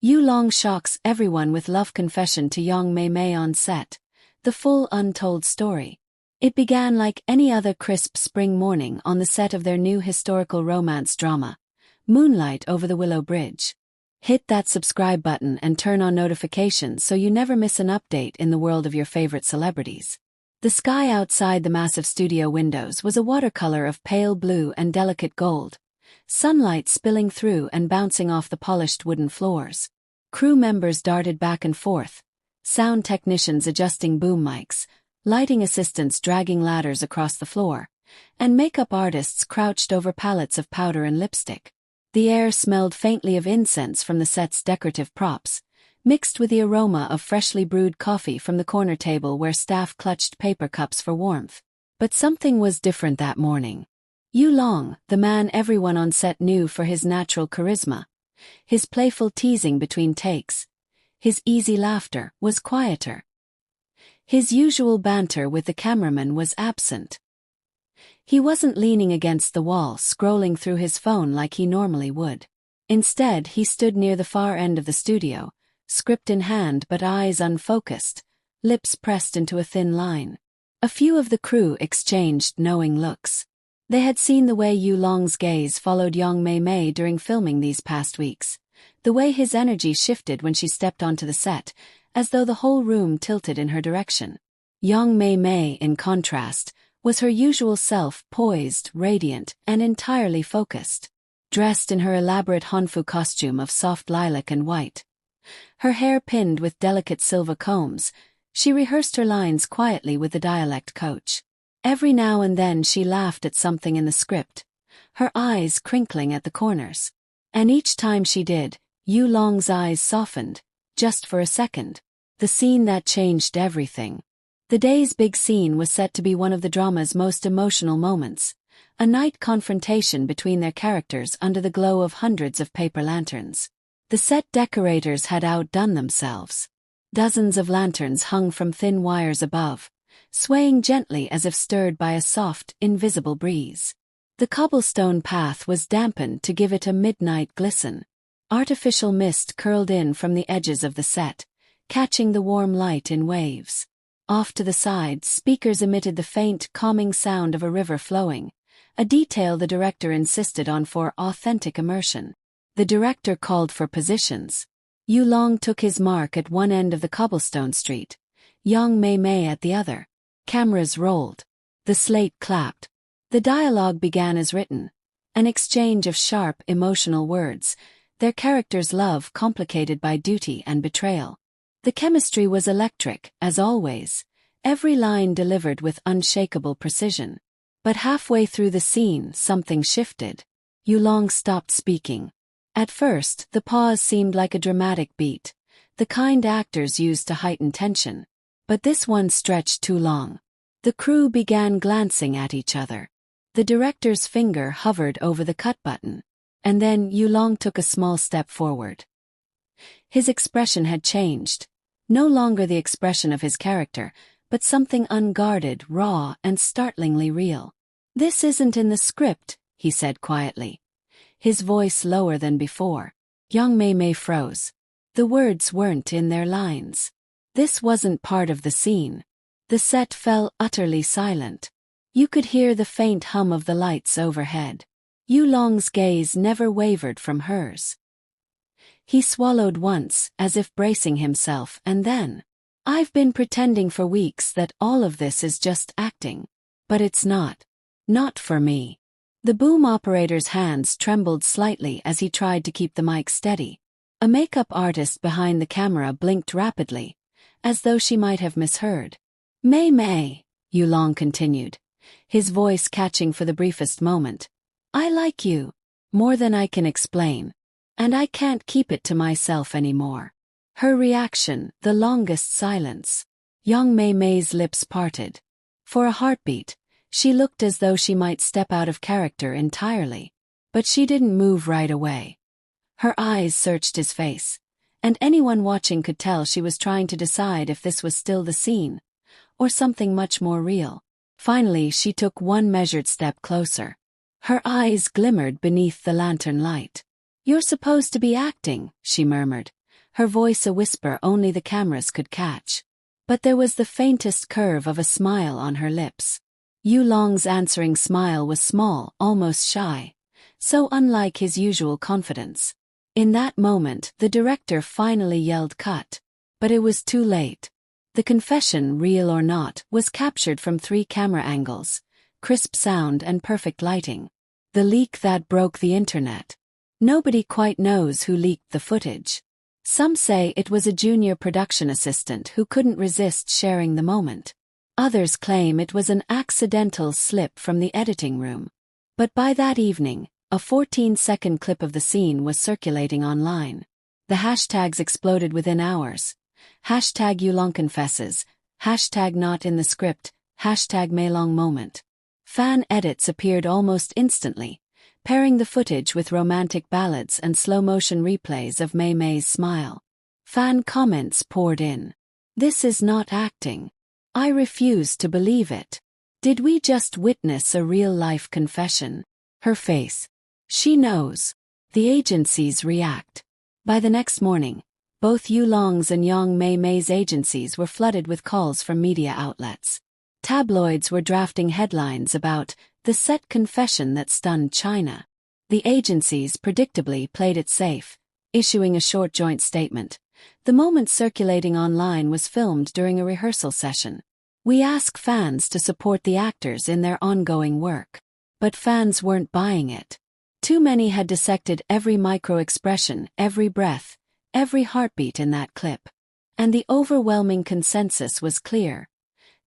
Yu Long shocks everyone with love confession to young Mei Mei on set. The full untold story. It began like any other crisp spring morning on the set of their new historical romance drama, Moonlight Over the Willow Bridge. Hit that subscribe button and turn on notifications so you never miss an update in the world of your favorite celebrities. The sky outside the massive studio windows was a watercolor of pale blue and delicate gold, sunlight spilling through and bouncing off the polished wooden floors. Crew members darted back and forth, sound technicians adjusting boom mics, lighting assistants dragging ladders across the floor, and makeup artists crouched over pallets of powder and lipstick. The air smelled faintly of incense from the set's decorative props, mixed with the aroma of freshly brewed coffee from the corner table where staff clutched paper cups for warmth. But something was different that morning. Yu Long, the man everyone on set knew for his natural charisma, his playful teasing between takes, his easy laughter, was quieter. His usual banter with the cameraman was absent. He wasn't leaning against the wall scrolling through his phone like he normally would. Instead, he stood near the far end of the studio, script in hand but eyes unfocused, lips pressed into a thin line. A few of the crew exchanged knowing looks. They had seen the way Yu Long's gaze followed young Mei Mei during filming these past weeks, the way his energy shifted when she stepped onto the set, as though the whole room tilted in her direction. Young Mei Mei, in contrast, was her usual self, poised, radiant, and entirely focused. Dressed in her elaborate Hanfu costume of soft lilac and white, her hair pinned with delicate silver combs, she rehearsed her lines quietly with the dialect coach. Every now and then she laughed at something in the script, her eyes crinkling at the corners. And each time she did, Yu Long's eyes softened, just for a second. The scene that changed everything. The day's big scene was set to be one of the drama's most emotional moments, a night confrontation between their characters under the glow of hundreds of paper lanterns. The set decorators had outdone themselves. Dozens of lanterns hung from thin wires above, swaying gently as if stirred by a soft, invisible breeze. The cobblestone path was dampened to give it a midnight glisten. Artificial mist curled in from the edges of the set, catching the warm light in waves. Off to the side, speakers emitted the faint, calming sound of a river flowing, a detail the director insisted on for authentic immersion. The director called for positions. Yu Long took his mark at one end of the cobblestone street, young Mei Mei at the other. Cameras rolled. The slate clapped. The dialogue began as written, an exchange of sharp, emotional words, their characters' love complicated by duty and betrayal. The chemistry was electric, as always, every line delivered with unshakable precision. But halfway through the scene, something shifted. Yu Long stopped speaking. At first, the pause seemed like a dramatic beat, the kind actors used to heighten tension. But this one stretched too long. The crew began glancing at each other. The director's finger hovered over the cut button. And then Yu Long took a small step forward. His expression had changed. No longer the expression of his character, but something unguarded, raw, and startlingly real. "This isn't in the script," he said quietly, his voice lower than before. Young Mei Mei froze. The words weren't in their lines. This wasn't part of the scene. The set fell utterly silent. You could hear the faint hum of the lights overhead. Yu Long's gaze never wavered from hers. He swallowed once, as if bracing himself, and then, "I've been pretending for weeks that all of this is just acting. But it's not. Not for me." The boom operator's hands trembled slightly as he tried to keep the mic steady. A makeup artist behind the camera blinked rapidly, as though she might have misheard. "Mei Mei," Yu Long continued, his voice catching for the briefest moment, "I like you. More than I can explain. And I can't keep it to myself anymore." Her reaction, the longest silence. Young Mei Mei's lips parted. For a heartbeat, she looked as though she might step out of character entirely. But she didn't move right away. Her eyes searched his face, and anyone watching could tell she was trying to decide if this was still the scene, or something much more real. Finally, she took one measured step closer. Her eyes glimmered beneath the lantern light. "You're supposed to be acting," she murmured, her voice a whisper only the cameras could catch. But there was the faintest curve of a smile on her lips. Yulong's answering smile was small, almost shy, so unlike his usual confidence. In that moment, the director finally yelled cut. But it was too late. The confession, real or not, was captured from 3 camera angles, crisp sound and perfect lighting. The leak that broke the internet. Nobody quite knows who leaked the footage. Some say it was a junior production assistant who couldn't resist sharing the moment. Others claim it was an accidental slip from the editing room. But by that evening, a 14-second clip of the scene was circulating online. The hashtags exploded within hours. Hashtag Yulong confesses, hashtag not in the script, hashtag Meilong moment. Fan edits appeared almost instantly, pairing the footage with romantic ballads and slow-motion replays of Mei Mei's smile. Fan comments poured in. This is not acting. I refuse to believe it. Did we just witness a real-life confession? Her face. She knows. The agencies react. By the next morning, both Yulong's and Yang Mei Mei's agencies were flooded with calls from media outlets. Tabloids were drafting headlines about the set confession that stunned China. The agencies predictably played it safe, issuing a short joint statement. The moment circulating online was filmed during a rehearsal session. We ask fans to support the actors in their ongoing work. But fans weren't buying it. Too many had dissected every micro-expression, every breath, every heartbeat in that clip. And the overwhelming consensus was clear.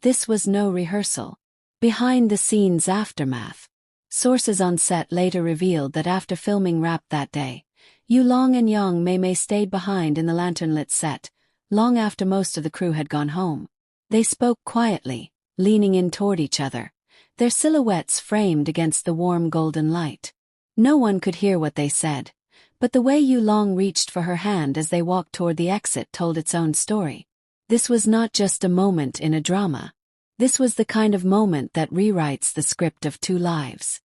This was no rehearsal. Behind-the-scenes aftermath. Sources on set later revealed that after filming wrapped that day, Yulong and Yang Mei Mei stayed behind in the lantern-lit set, long after most of the crew had gone home. They spoke quietly, leaning in toward each other, their silhouettes framed against the warm golden light. No one could hear what they said, but the way Yulong reached for her hand as they walked toward the exit told its own story. This was not just a moment in a drama. This was the kind of moment that rewrites the script of 2 lives.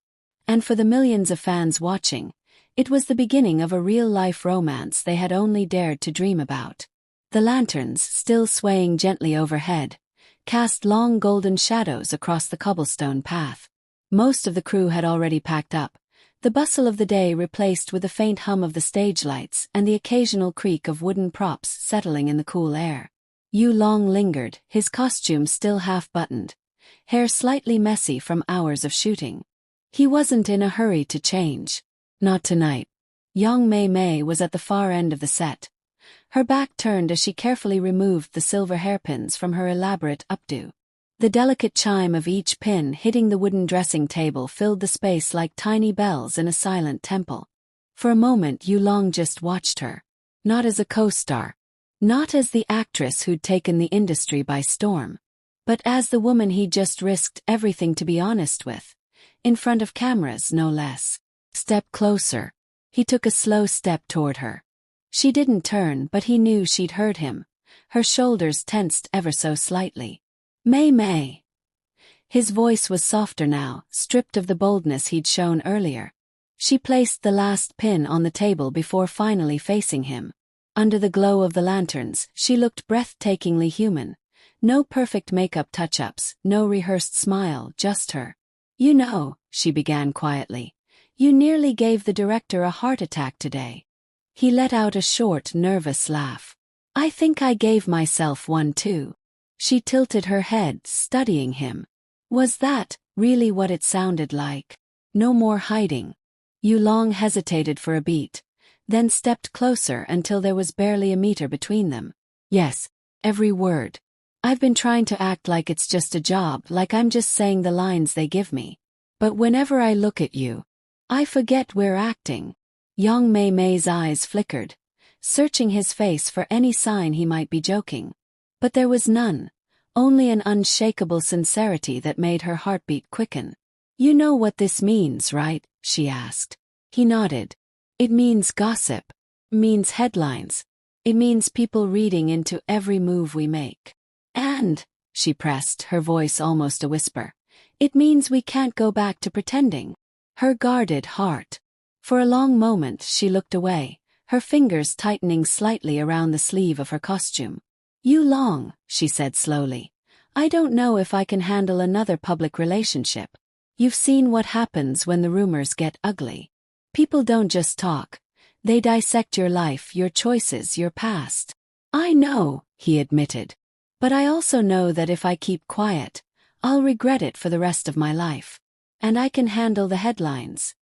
And for the millions of fans watching, it was the beginning of a real-life romance they had only dared to dream about. The lanterns, still swaying gently overhead, cast long golden shadows across the cobblestone path. Most of the crew had already packed up, the bustle of the day replaced with the faint hum of the stage lights and the occasional creak of wooden props settling in the cool air. Yulong lingered, his costume still half-buttoned, hair slightly messy from hours of shooting. He wasn't in a hurry to change. Not tonight. Yang Mei Mei was at the far end of the set. Her back turned as she carefully removed the silver hairpins from her elaborate updo. The delicate chime of each pin hitting the wooden dressing table filled the space like tiny bells in a silent temple. For a moment Yulong just watched her. Not as a co-star. Not as the actress who'd taken the industry by storm. But as the woman he'd just risked everything to be honest with. In front of cameras, no less. Step closer. He took a slow step toward her. She didn't turn, but he knew she'd heard him. Her shoulders tensed ever so slightly. Mei Mei. His voice was softer now, stripped of the boldness he'd shown earlier. She placed the last pin on the table before finally facing him. Under the glow of the lanterns, she looked breathtakingly human. No perfect makeup touch-ups, no rehearsed smile, just her. You know, she began quietly. You nearly gave the director a heart attack today. He let out a short, nervous laugh. I think I gave myself one too. She tilted her head, studying him. Was that really what it sounded like? No more hiding. Yulong hesitated for a beat, then stepped closer until there was barely a meter between them. Yes, every word. I've been trying to act like it's just a job, like I'm just saying the lines they give me. But whenever I look at you, I forget we're acting. Yang Mei Mei's eyes flickered, searching his face for any sign he might be joking. But there was none, only an unshakable sincerity that made her heartbeat quicken. You know what this means, right? She asked. He nodded. It means gossip. Means headlines. It means people reading into every move we make. And, she pressed, her voice almost a whisper, it means we can't go back to pretending. Her guarded heart. For a long moment she looked away, her fingers tightening slightly around the sleeve of her costume. "You Long," she said slowly. "I don't know if I can handle another public relationship. You've seen what happens when the rumors get ugly. People don't just talk. They dissect your life, your choices, your past." "I know," he admitted. "But I also know that if I keep quiet, I'll regret it for the rest of my life. And I can handle the headlines.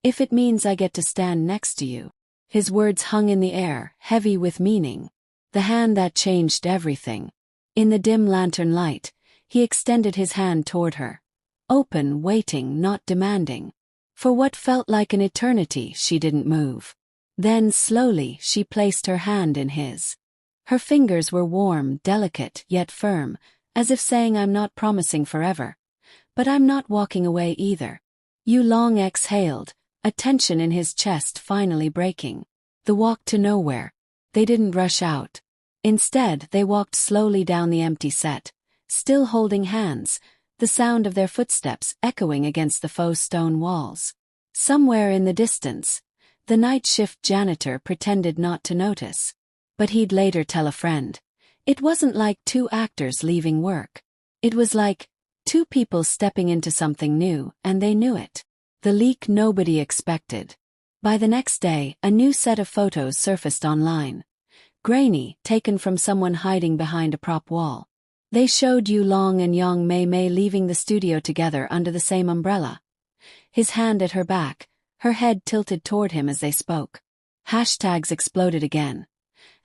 If it means I get to stand next to you." His words hung in the air, heavy with meaning. The hand that changed everything. In the dim lantern light, he extended his hand toward her. Open, waiting, not demanding. For what felt like an eternity, she didn't move. Then, slowly, she placed her hand in his. Her fingers were warm, delicate, yet firm, as if saying, "I'm not promising forever. But I'm not walking away either." Yu Long exhaled, a tension in his chest finally breaking. The walk to nowhere. They didn't rush out. Instead, they walked slowly down the empty set, still holding hands, the sound of their footsteps echoing against the faux stone walls. Somewhere in the distance, the night shift janitor pretended not to notice. But he'd later tell a friend. It wasn't like two actors leaving work. It was like two people stepping into something new, and they knew it. The leak nobody expected. By the next day, a new set of photos surfaced online. Grainy, taken from someone hiding behind a prop wall. They showed Yu Long and young Mei Mei leaving the studio together under the same umbrella. His hand at her back, her head tilted toward him as they spoke. Hashtags exploded again.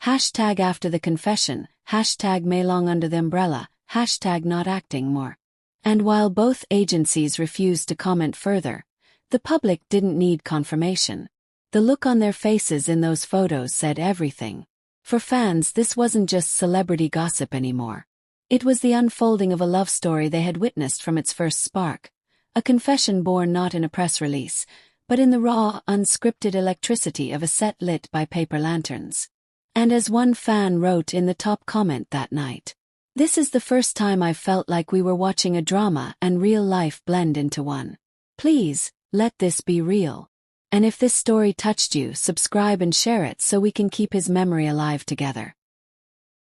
Hashtag after the confession, hashtag Mei Long under the umbrella, hashtag not acting more. And while both agencies refused to comment further, the public didn't need confirmation. The look on their faces in those photos said everything. For fans, this wasn't just celebrity gossip anymore. It was the unfolding of a love story they had witnessed from its first spark. A confession born not in a press release, but in the raw, unscripted electricity of a set lit by paper lanterns. And as one fan wrote in the top comment that night, "This is the first time I've felt like we were watching a drama and real life blend into one. Please, let this be real." And if this story touched you, subscribe and share it so we can keep his memory alive together.